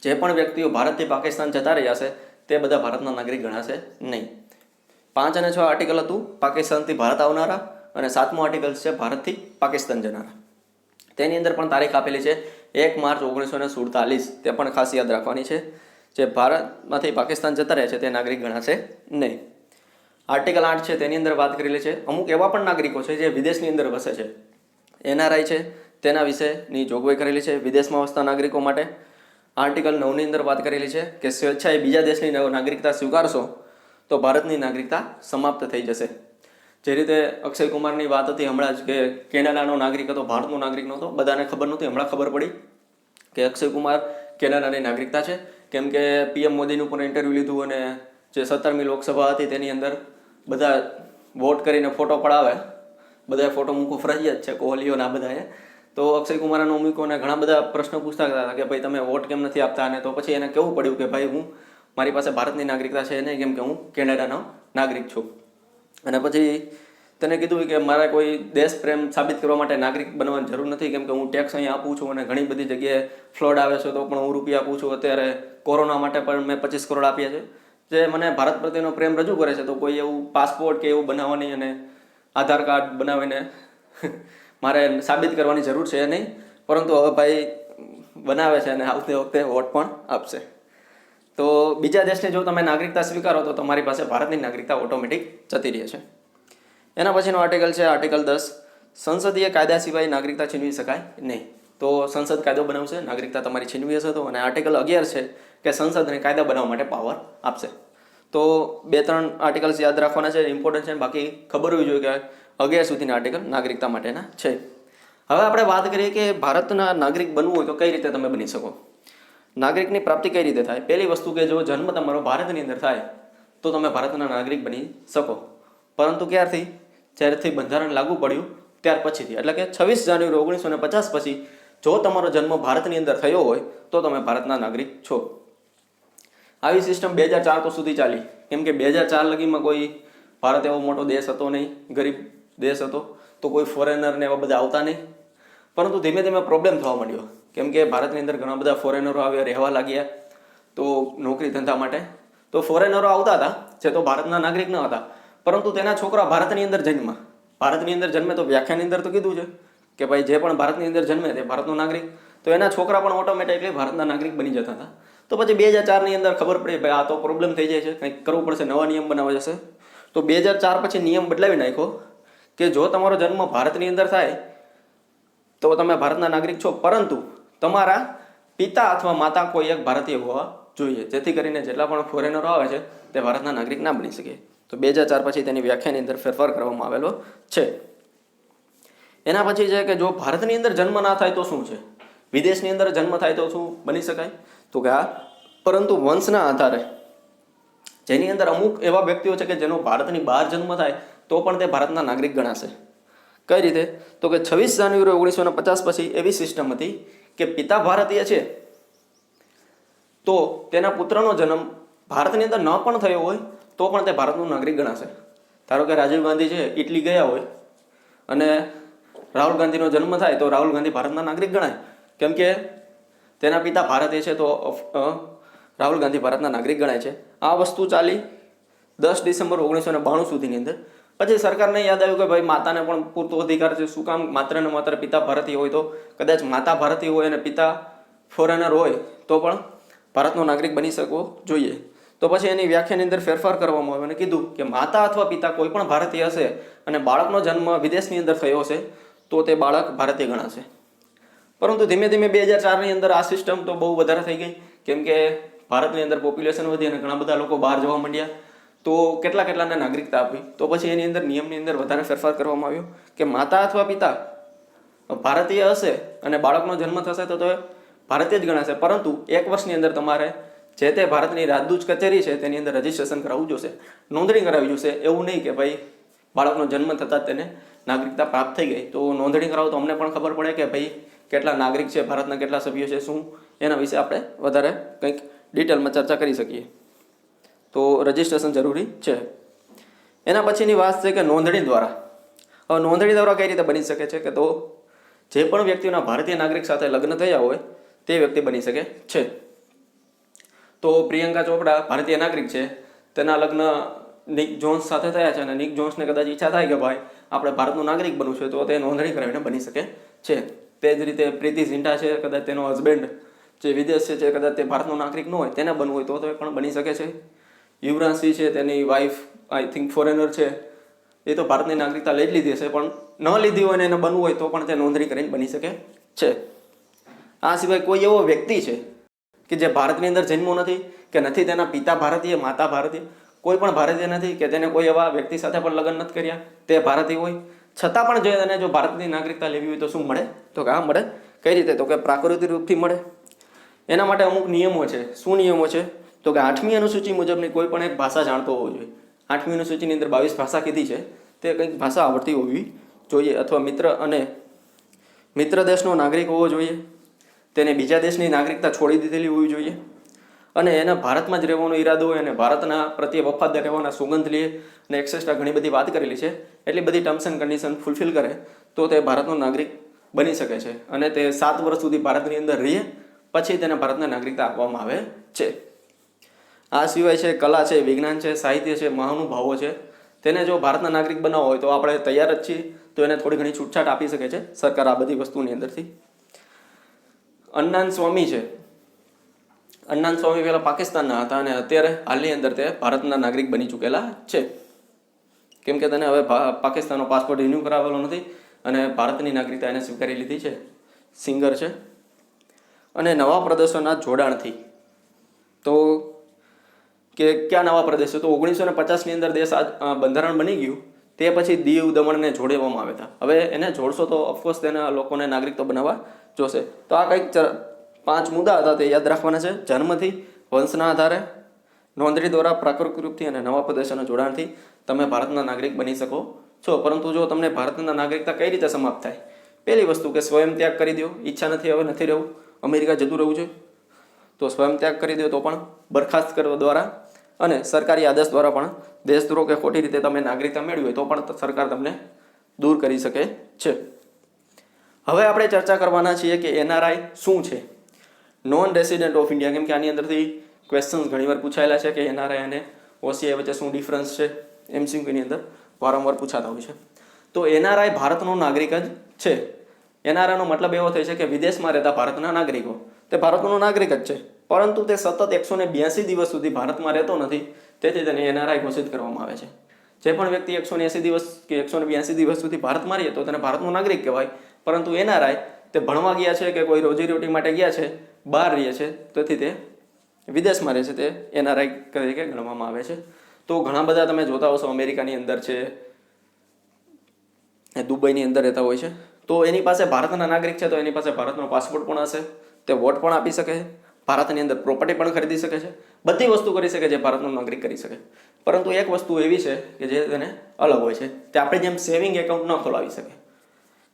જે પણ વ્યક્તિઓ ભારતથી પાકિસ્તાન જતા રહ્યા છે તે બધા ભારતના નાગરિક ગણાશે નહીં. 5 અને 6 આર્ટિકલ હતું પાકિસ્તાનથી ભારત આવનારા, અને 7મો આર્ટિકલ છે ભારતથી પાકિસ્તાન જનારા. તેની અંદર પણ તારીખ આપેલી છે 1 માર્ચ 1947, તે પણ ખાસ યાદ રાખવાની છે. જે ભારતમાંથી પાકિસ્તાન જતા રહ્યા છે તે નાગરિક ગણાશે નહીં. આર્ટિકલ 8 છે તેની અંદર વાત કરેલી છે અમુક એવા પણ નાગરિકો છે જે વિદેશની અંદર વસે છે, NRI છે, તેના વિશેની જોગવાઈ કરેલી છે વિદેશમાં વસતા નાગરિકો માટે. આર્ટિકલ 9ની અંદર વાત કરેલી છે કે સ્વેચ્છાએ બીજા દેશની નાગરિકતા સ્વીકારશો તો ભારતની નાગરિકતા સમાપ્ત થઈ જશે. જે રીતે અક્ષય કુમારની વાત હતી હમણાં જ કે કેનેડાનો નાગરિક હતો, ભારતનો નાગરિક નહોતો, બધાને ખબર નહોતી, હમણાં ખબર પડી કે અક્ષય કુમાર કેનેડાની નાગરિકતા છે. કેમ કે PM મોદીનું પણ ઇન્ટરવ્યૂ લીધું અને જે 17મી લોકસભા હતી તેની અંદર બધા વોટ કરીને ફોટો પડાવે, બધાએ ફોટો મૂકવો ફરજિયાત છે, કોહલીઓ ના બધાએ. તો અક્ષય કુમારનો મૂક્યો, ઘણા બધા પ્રશ્નો પૂછતા હતા કે ભાઈ તમે વોટ કેમ નથી આપતા, અને તો પછી એને કહેવું પડ્યું કે ભાઈ મારી પાસે ભારતની નાગરિકતા છે નહીં, કેમ કે હું કેનેડાનો નાગરિક છું. અને પછી તેને કીધું કે મારે કોઈ દેશ પ્રેમ સાબિત કરવા માટે નાગરિક બનવાની જરૂર નથી, કેમ કે હું ટેક્સ અહીં આપું છું અને ઘણી બધી જગ્યાએ ફ્લોડ આવે છે તો પણ હું રૂપિયા આપું છું. અત્યારે કોરોના માટે પણ મેં 25 કરોડ આપ્યા છે. જે મને ભારત પ્રત્યેનો પ્રેમ રજૂ કરે છે, તો કોઈ એવું પાસપોર્ટ કે એવું બનાવવાની અને આધાર કાર્ડ બનાવીને મારે સાબિત કરવાની જરૂર છે નહીં. પરંતુ હવે ભાઈ બનાવે છે અને આવતી વખતે વોટ પણ આપશે. તો બીજા દેશની જો તમે નાગરિકતા સ્વીકારો તો તમારી પાસે ભારતની નાગરિકતા ઓટોમેટિક જતી રહે છે. એના પછીનો આર્ટિકલ છે આર્ટિકલ 10, સંસદીય કાયદા સિવાય નાગરિકતા છીનવી શકાય નહીં. તો સંસદ કાયદો બનાવશે, નાગરિકતા તમારી છીનવી હશે તો, અને આર્ટિકલ 11 છે કે સંસદને કાયદા બનાવવા માટે પાવર આપશે. તો 2-3 આર્ટિકલ્સ યાદ રાખવાના છે, ઇમ્પોર્ટન્ટ છે. બાકી ખબર હોવી જોઈએ કે 11 સુધીના આર્ટિકલ નાગરિકતા માટેના છે. હવે આપણે વાત કરીએ કે ભારતના નાગરિક બનવું હોય તો કઈ રીતે તમે બની શકો. નાગરિકની પ્રાપ્તિ કઈ રીતે થાય? પહેલી વસ્તુ કે જો જન્મ તમારો ભારતની અંદર થાય તો તમે ભારતના નાગરિક બની શકો. પરંતુ ક્યારથી? જ્યારથી બંધારણ લાગુ પડ્યું ત્યાર પછીથી, એટલે કે 26 જાન્યુઆરી 1950 પછી જો તમારો જન્મ ભારતની અંદર થયો હોય તો તમે ભારતના નાગરિક છો. આવી સિસ્ટમ 2004 તો સુધી ચાલી, કેમ કે 2004 લગીમાં કોઈ ભારત એવો મોટો દેશ હતો નહીં, ગરીબ દેશ હતો, તો કોઈ ફોરેનર ને એવા બધા આવતા નહીં. પરંતુ ધીમે ધીમે પ્રોબ્લેમ થવા માંડ્યો, કેમ કે ભારતની અંદર ઘણા બધા ફોરેનરો આવ્યા, રહેવા લાગ્યા તો નોકરી ધંધા માટે. તો ફોરેનરો આવતા હતા જે તો ભારતના નાગરિક ન હતા, પરંતુ તેના છોકરા ભારતની અંદર જન્મે તો વ્યાખ્યાની અંદર તો કીધું છે કે ભાઈ જે પણ ભારતની અંદર જન્મે તે ભારતનો નાગરિક, તો એના છોકરા પણ ઓટોમેટિકલી ભારતના નાગરિક બની જતા હતા. તો પછી 2004ની અંદર ખબર પડી ભાઈ આ તો પ્રોબ્લેમ થઈ જાય છે, કંઈક કરવું પડશે, નવા નિયમ બનાવવા જશે. તો 2004 પછી નિયમ બદલાવી નાખ્યો કે જો તમારો જન્મ ભારતની અંદર થાય તો તમે ભારતના નાગરિક છો, પરંતુ તમારા પિતા અથવા માતા કોઈ એક ભારતીય હોવા જોઈએ, જેથી કરીને જેટલા પણ ફોરેનરો આવે છે તે ભારતના નાગરિક ના બની શકે. તો 2004 પછી તેની વ્યાખ્યાની અંદર ફેરફાર કરવામાં આવેલો છે. એના પછી છે કે જો ભારતની અંદર જન્મ ના થાય તો શું છે, વિદેશની અંદર જન્મ થાય તો શું બની શકાય? તો કે પરંતુ વંશના આધારે જેની અંદર અમુક એવા વ્યક્તિઓ છે કે જેનો ભારતની બહાર જન્મ થાય તો પણ તે ભારતના નાગરિક ગણાશે. કઈ રીતે? તો કે 26 જાન્યુઆરી 1950 પછી એવી સિસ્ટમ હતી કે પિતા ભારતીય છે તો તેના પુત્રનો જન્મ ભારતની અંદર ન પણ થયો હોય તો પણ તે ભારતનું નાગરિક ગણાશે. ધારો કે રાજીવ ગાંધી છે ઇટલી ગયા હોય અને રાહુલ ગાંધીનો જન્મ થાય તો રાહુલ ગાંધી ભારતના નાગરિક ગણાય, કેમ કે તેના પિતા ભારતીય છે તો રાહુલ ગાંધી ભારતના નાગરિક ગણાય છે. આ વસ્તુ ચાલી 10 ડિસેમ્બર 1992 સુધીની અંદર. પછી સરકારને યાદ આવ્યું કે ભાઈ માતાને પણ પૂરતો અધિકાર છે, શું કામ માત્ર ને માત્ર પિતા ભારતીય હોય તો કદાચ માતા ભારતીય હોય અને પિતા ફોરેનર હોય તો પણ ભારતનો નાગરિક બની શકવો જોઈએ. તો પછી એની વ્યાખ્યાની અંદર ફેરફાર કરવામાં આવ્યો અને કીધું કે માતા અથવા પિતા કોઈ પણ ભારતીય હશે અને બાળકનો જન્મ વિદેશની અંદર થયો હશે તો તે બાળક ભારતીય ગણાશે. પરંતુ ધીમે ધીમે 2004ની અંદર આ સિસ્ટમ તો બહુ વધારે થઈ ગઈ, કેમ કે ભારતની અંદર પોપ્યુલેશન વધી અને ઘણા બધા લોકો બહાર જવા માંડ્યા, તો કેટલાને નાગરિકતા આપી. તો પછી એની અંદર નિયમની અંદર વધારે ફેરફાર કરવામાં આવ્યો કે માતા અથવા પિતા ભારતીય હશે અને બાળકનો જન્મ થશે તો ભારતીય જ ગણાશે, પરંતુ 1 વર્ષની અંદર તમારે જે તે ભારતની રાજદૂત કચેરી છે તેની અંદર રજીસ્ટ્રેશન કરાવવું જોશે, નોંધણી કરાવવી જોશે. એવું નહીં કે ભાઈ બાળકનો જન્મ થતાં તેને નાગરિકતા પ્રાપ્ત થઈ ગઈ તો નોંધણી કરાવો તો અમને પણ ખબર પડે કે ભાઈ કેટલા નાગરિક છે, ભારતના કેટલા સભ્યો છે, શું એના વિશે આપણે વધારે કંઈક ડિટેલમાં ચર્ચા કરી શકીએ. તો રજીસ્ટ્રેશન જરૂરી છે. એના પછીની વાત છે કે નોંધણી દ્વારા. હવે નોંધણી દ્વારા કઈ રીતે બની શકે છે કે તો જે પણ વ્યક્તિઓના ભારતીય નાગરિક સાથે લગ્ન થયા હોય તે વ્યક્તિ બની શકે છે. તો પ્રિયંકા ચોપડા ભારતીય નાગરિક છે, તેના લગ્ન નિક જોન્સ સાથે થયા છે અને નિક જોન્સને કદાચ ઈચ્છા થાય કે ભાઈ આપણે ભારતનું નાગરિક બનવું છે તો તે નોંધણી કરાવીને બની શકે છે. તે જ રીતે પ્રીતિ ઝિંટા છે, કદાચ તેનો હસબેન્ડ જે વિદેશ છે કદાચ તે ભારતનો નાગરિક ન હોય તેને બનવું હોય તો પણ બની શકે છે. યુવરાજ સિંહ છે તેની વાઈફ આઈ થિંક ફોરેનર છે, એ તો ભારતની નાગરિકતા લઈ જ લીધી હશે, પણ ન લીધી હોય ને એને બનવું હોય તો પણ તે નોંધણી કરીને બની શકે છે. આ સિવાય કોઈ એવો વ્યક્તિ છે કે જે ભારતની અંદર જન્મો નથી કે નથી તેના પિતા ભારતીય, માતા ભારતીય, કોઈ પણ ભારતીય નથી કે તેને કોઈ એવા વ્યક્તિ સાથે પણ લગ્ન નથી કર્યા, તે ભારતીય હોય છતાં પણ જો એને જો ભારતની નાગરિકતા લેવી હોય તો શું મળે? તો કે આ મળે. કઈ રીતે? તો કે પ્રાકૃતિક રૂપથી મળે. એના માટે અમુક નિયમો છે. શું નિયમો છે? તો કે 8મી અનુસૂચિ મુજબની કોઈ પણ એક ભાષા જાણતો હોવો જોઈએ. 8મી અનુસૂચિની અંદર 22 ભાષા કીધી છે, તે કંઈક ભાષા આવડતી હોવી જોઈએ, અથવા મિત્ર દેશનો નાગરિક હોવો જોઈએ, તેને બીજા દેશની નાગરિકતા છોડી દીધેલી હોવી જોઈએ, અને એને ભારતમાં જ રહેવાનો ઈરાદો હોય અને ભારતના પ્રત્યે વફાદાર રહેવાના સુગંધ લે અને એક્સેસ્ટ્રા ઘણી બધી વાત કરેલી છે, એટલી બધી ટર્મ્સ એન્ડ કન્ડિશન ફૂલફિલ કરે તો તે ભારતનો નાગરિક બની શકે છે. અને તે 7 વર્ષ સુધી ભારતની અંદર રહે પછી તેને ભારતના નાગરિકતા આપવામાં આવે છે. આ સિવાય છે કલા છે, વિજ્ઞાન છે, સાહિત્ય છે, મહાનુભાવો છે, તેને જો ભારતના નાગરિક બનાવવો હોય તો આપણે તૈયાર જ છીએ, તો એને થોડી ઘણી છૂટછાટ આપી શકે છે સરકાર આ બધી વસ્તુની અંદરથી. અન્નાન સ્વામી છે, અન્નાન સ્વામી પહેલાં પાકિસ્તાનના હતા અને અત્યારે હાલની અંદર તે ભારતના નાગરિક બની ચૂકેલા છે, કેમ કે તેને હવે પાકિસ્તાનનો પાસપોર્ટ રિન્યૂ કરાવેલો નથી અને ભારતની નાગરિકતા એને સ્વીકારી લીધી છે. સિંગર છે. અને નવા પ્રદેશોના જોડાણથી, તો કે કયા નવા પ્રદેશો, તો 1950ની અંદર દેશ બંધારણ બની ગયું તે પછી દીવ દમણને જોડવામાં આવ્યા હતા. હવે એને જોડશો તો ઓફકોર્સ તેના લોકોને નાગરિકત્વ બનાવવા જોશે. તો આ કંઈક 5 મુદ્દા હતા, તે યાદ રાખવાના છે. જન્મથી, વંશના આધારે, નોંધણી દ્વારા, પ્રાકૃતિક રૂપથી અને નવા પ્રદેશોના જોડાણથી તમે ભારતના નાગરિક બની શકો છો. પરંતુ જો તમને ભારતના નાગરિકતા કઈ રીતે સમાપ્ત થાય? પહેલી વસ્તુ કે સ્વયં ત્યાગ કરી દો. ઈચ્છા નથી, હવે નથી રહેવું, અમેરિકા જતું રહેવું છે, તો સ્વયં ત્યાગ કરી દો તો પણ, બરખાસ્ત કરવા દ્વારા અને સરકારી આદેશ દ્વારા પણ, દેશદ્રોહ કે ખોટી રીતે તમે નાગરિકતા મેળવી હોય તો પણ સરકાર તમને દૂર કરી શકે છે. હવે આપણે ચર્ચા કરવાના છીએ કે NRI શું છે, નોન રેસિડેન્ટ ઓફ ઇન્ડિયા. કેમ કે આની અંદરથી ક્વેશ્ચન્સ ઘણીવાર પૂછાયેલા છે કે NRI અને OCI વચ્ચે શું ડિફરન્સ છે, MCQની અંદર વારંવાર પૂછાતા હોય છે. તો NRI ભારતનો નાગરિક જ છે. NRIનો મતલબ એવો થાય છે કે વિદેશમાં રહેતા ભારતના નાગરિકો, તે ભારતનો નાગરિક જ છે, પરંતુ તે સતત 182 દિવસ સુધી ભારતમાં રહેતો નથી, તેથી તેને NRI ઘોષિત કરવામાં આવે છે. જે પણ વ્યક્તિ 180 દિવસ કે 182 દિવસ સુધી ભારતમાં રહે તો તેને ભારતનો નાગરિક કહેવાય. પરંતુ NRI તે ભણવા ગયા છે કે કોઈ રોજીરોટી માટે ગયા છે, બહાર રહે છે, તેથી તે વિદેશમાં રહે છે, તે NRI તરીકે ગણવામાં આવે છે. તો ઘણા બધા તમે જોતા હશો, અમેરિકાની અંદર છે, દુબઈની અંદર રહેતા હોય છે, તો એની પાસે ભારતના નાગરિક છે, તો એની પાસે ભારતનો પાસપોર્ટ પણ હશે, તે વોટ પણ આપી શકે છે, ભારતની અંદર પ્રોપર્ટી પણ ખરીદી શકે છે, બધી વસ્તુ કરી શકે જે ભારતનો નાગરિક કરી શકે. પરંતુ એક વસ્તુ એવી છે કે જે તેને અલગ હોય છે, તે આપણે જેમ સેવિંગ એકાઉન્ટ ન ખોલાવી શકે.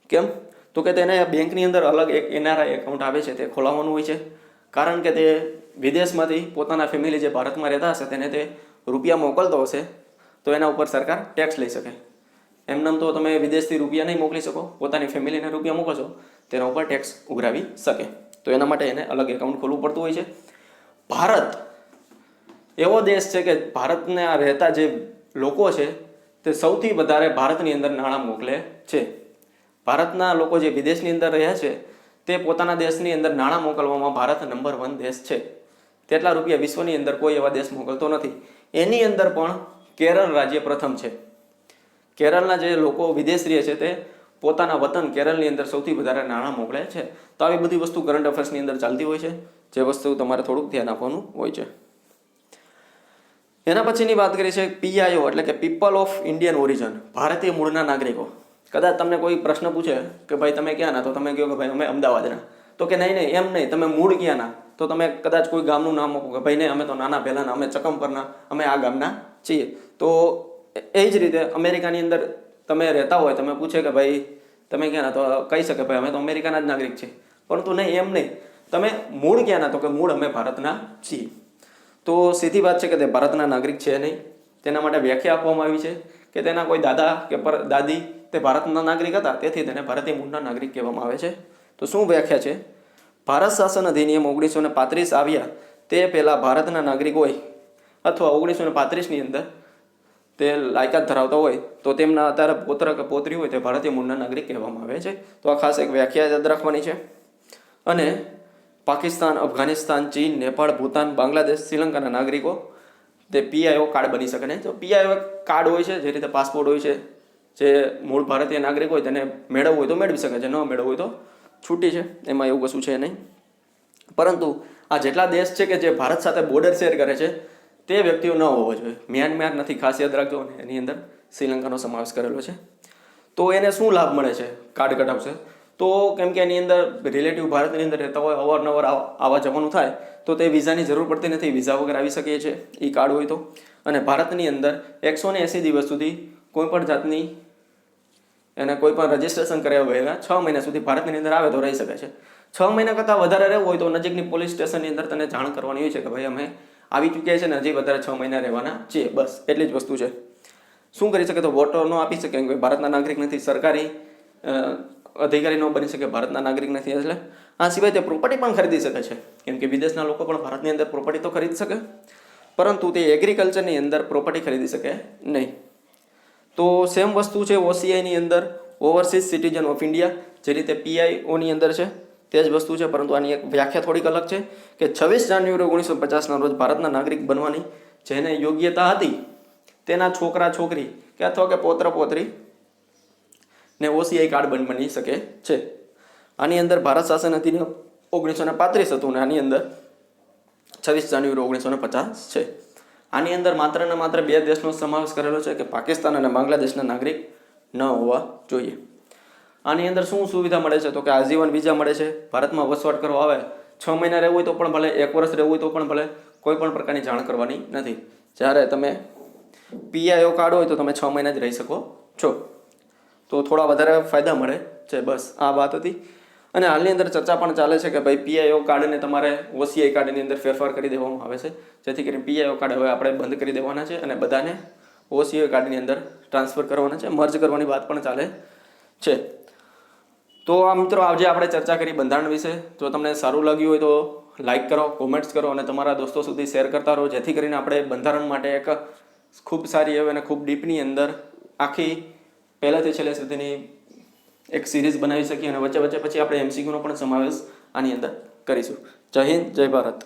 કેમ? તો કે તેને બેંકની અંદર અલગ એક NRI એકાઉન્ટ આવે છે, તે ખોલાવવાનું હોય છે. કારણ કે તે વિદેશમાંથી પોતાના ફેમિલી જે ભારતમાં રહેતા હશે તેને તે રૂપિયા મોકલતો હશે, તો એના ઉપર સરકાર ટેક્સ લઈ શકે. એમનેમ તો તમે વિદેશથી રૂપિયા નહીં મોકલી શકો, પોતાની ફેમિલીને રૂપિયા મોકલશો તેના ઉપર ટેક્સ ઉઘરાવી શકે. તો એના માટે એને અલગ એકાઉન્ટ ખોલવું પડતું હોય છે. ભારત એવો દેશ છે કે ભારતના રહેતા જે લોકો છે તે સૌથી વધારે ભારતની અંદર નાણાં મોકલે છે. ભારતના લોકો જે વિદેશની અંદર રહ્યા છે તે પોતાના દેશની અંદર નાણાં મોકલવામાં ભારત નંબર 1 દેશ છે. તેટલા રૂપિયા વિશ્વની અંદર કોઈ એવા દેશ મોકલતો નથી. એની અંદર પણ કેરળ રાજ્ય પ્રથમ છે. કેરળના જે લોકો વિદેશ રહે છે તે પોતાના વતન કેરળની અંદર સૌથી વધારે નાણાં મોકલે છે. તો આવી બધી વસ્તુ કરંટ અફેર્સની અંદર ચાલતી હોય છે, જે વસ્તુ તમારે થોડુંક ધ્યાન આપવાનું હોય છે. એના પછીની વાત કરી છે PIO એટલે કે પીપલ ઓફ ઇન્ડિયન ઓરિજન, ભારતીય મૂળના નાગરિકો. કદાચ તમને કોઈ પ્રશ્ન પૂછે કે ભાઈ તમે ક્યાંના, તો તમે કહો કે ભાઈ અમે અમદાવાદના. તો કે નહીં એમ નહીં, તમે મૂળ ક્યાંના, તો તમે કદાચ કોઈ ગામનું નામ મૂકો કે ભાઈ નહીં અમે તો નાના પહેલાના, અમે ચકમપરના, અમે આ ગામના છીએ. તો એ જ રીતે અમેરિકાની અંદર તમે રહેતા હોય, તમે પૂછે કે ભાઈ તમે ક્યાંના, તો કહી શકે ભાઈ અમે તો અમેરિકાના જ નાગરિક છીએ. પરંતુ નહીં, એમ નહીં, તમે મૂળ ક્યાંના, તો કે મૂળ અમે ભારતના છીએ. તો સીધી વાત છે કે તે ભારતના નાગરિક છે નહીં. તેના માટે વ્યાખ્યા આપવામાં આવી છે કે તેના કોઈ દાદા કે દાદી તે ભારતના નાગરિક હતા, તેથી તેને ભારતીય મૂળના નાગરિક કહેવામાં આવે છે. તો શું વ્યાખ્યા છે? ભારત શાસન અધિનિયમ 1935 આવ્યા તે પહેલાં ભારતના નાગરિક હોય અથવા 1935ની અંદર તે લાયકાત ધરાવતા હોય તો તેમના અત્યારે પુત્ર કે પૌત્રી હોય તે ભારતીય મૂળના નાગરિક કહેવામાં આવે છે. તો આ ખાસ એક વ્યાખ્યા યાદ રાખવાની છે. અને પાકિસ્તાન, અફઘાનિસ્તાન, ચીન, નેપાળ, ભૂતાન, બાંગ્લાદેશ, શ્રીલંકાના નાગરિકો તે PIO કાર્ડ બની શકે નહીં. તો PIO કાર્ડ હોય છે, જે રીતે પાસપોર્ટ હોય છે, જે મૂળ ભારતીય નાગરિક હોય તેને મેળવવું હોય તો મેળવી શકે છે, ન મેળવવું હોય તો છૂટી છે, એમાં એવું કશું છે નહીં. પરંતુ આ જેટલા દેશ છે કે જે ભારત સાથે બોર્ડર શેર કરે છે તે વ્યક્તિઓ ન હોવો જોઈએ. મ્યાનમાર નથી, ખાસ યાદ રાખજો, અને એની અંદર શ્રીલંકાનો સમાવેશ કરેલો છે. તો એને શું લાભ મળે છે કાર્ડ કઢાવશે? તો કેમ કે એની અંદર રિલેટિવ ભારતની અંદર રહેતા હોય, અવારનવાર આવવા જવાનું થાય, તો તે વિઝાની જરૂર પડતી નથી, વિઝા વગર આવી શકીએ છીએ એ કાર્ડ હોય તો. અને ભારતની અંદર 180 દિવસ સુધી કોઈપણ જાતની એને કોઈ પણ રજિસ્ટ્રેશન કર્યા વગર 6 મહિના સુધી ભારતની અંદર આવે તો રહી શકે છે. 6 મહિના કરતાં વધારે રહેવું હોય તો નજીકની પોલીસ સ્ટેશનની અંદર તને જાણ કરવાની હોય છે કે ભાઈ અમે આવી ચૂક્યા છે ને હજી વધારે 6 મહિના રહેવાના છીએ, બસ એટલી જ વસ્તુ છે. શું કરી શકે? તો વોટો ન આપી શકે, કોઈ ભારતના નાગરિક નથી, સરકારી અધિકારી ન બની શકે, ભારતના નાગરિક નથી. એટલે આ સિવાય તે પ્રોપર્ટી પણ ખરીદી શકે છે, કેમ કે વિદેશના લોકો પણ ભારતની અંદર પ્રોપર્ટી તો ખરીદી શકે, પરંતુ તે એગ્રીકલ્ચરની અંદર પ્રોપર્ટી ખરીદી શકે નહીં. તો સેમ વસ્તુ છે OCIની અંદર, ઓવરસીઝ સિટીઝન ઓફ ઇન્ડિયા, જે રીતે PIOની અંદર છે તે જ વસ્તુ છે, પરંતુ આની એક વ્યાખ્યા થોડીક અલગ છે કે 26 જાન્યુઆરી 1950ના રોજ ભારતના નાગરિક બનવાની જેને યોગ્યતા હતી તેના છોકરા છોકરી કે અથવા કે પૌત્ર પૌત્રી ને OCI કાર્ડ બની શકે છે. આની અંદર ભારત શાસન અધિનિયમ 1935 હતું અને આની અંદર 26 જાન્યુઆરી 1950 છે. આની અંદર માત્ર ને માત્ર 2 દેશનો સમાવેશ કરેલો છે કે પાકિસ્તાન અને બાંગ્લાદેશના નાગરિક ન હોવા જોઈએ. આની અંદર શું સુવિધા મળે છે તો કે આજીવન વિઝા મળે છે. ભારતમાં વસવાટ કરવા આવે 6 મહિના રહેવું હોય તો પણ ભલે, 1 વર્ષ રહેવું હોય તો પણ ભલે, કોઈ પણ પ્રકારની જાણ કરવાની નથી. જ્યારે તમે પીઆઈઓ કાર્ડ હોય તો તમે 6 મહિના જ રહી શકો છો. તો થોડા વધારે ફાયદા મળે છે. બસ આ વાત હતી. અને હાલની અંદર ચર્ચા પણ ચાલે છે કે ભાઈ પીઆઈઓ કાર્ડને તમારે ઓસીઆઈ કાર્ડની અંદર ફેરફાર કરી દેવામાં આવે છે, જેથી કરીને પીઆઈઓ કાર્ડ હવે આપણે બંધ કરી દેવાના છે અને બધાને ઓસીઆઈ કાર્ડની અંદર ટ્રાન્સફર કરવાના છે, મર્જ કરવાની વાત પણ ચાલે છે. તો આ મિત્રો આજે આપણે ચર્ચા કરી બંધારણ વિશે. જો તમને સારું લાગ્યું હોય તો લાઈક કરો, કોમેન્ટ્સ કરો અને તમારા દોસ્તો સુધી શેર કરતા રહો, જેથી કરીને આપણે બંધારણ માટે એક ખૂબ સારી એવી અને ખૂબ ડીપની અંદર આખી પહેલાંથી છેલ્લે સુધીની એક સિરીઝ બનાવી શકીએ અને વચ્ચે વચ્ચે પછી આપણે એમસીક્યુનો પણ સમાવેશ આની અંદર કરીશું. જય હિન્દ, જય ભારત.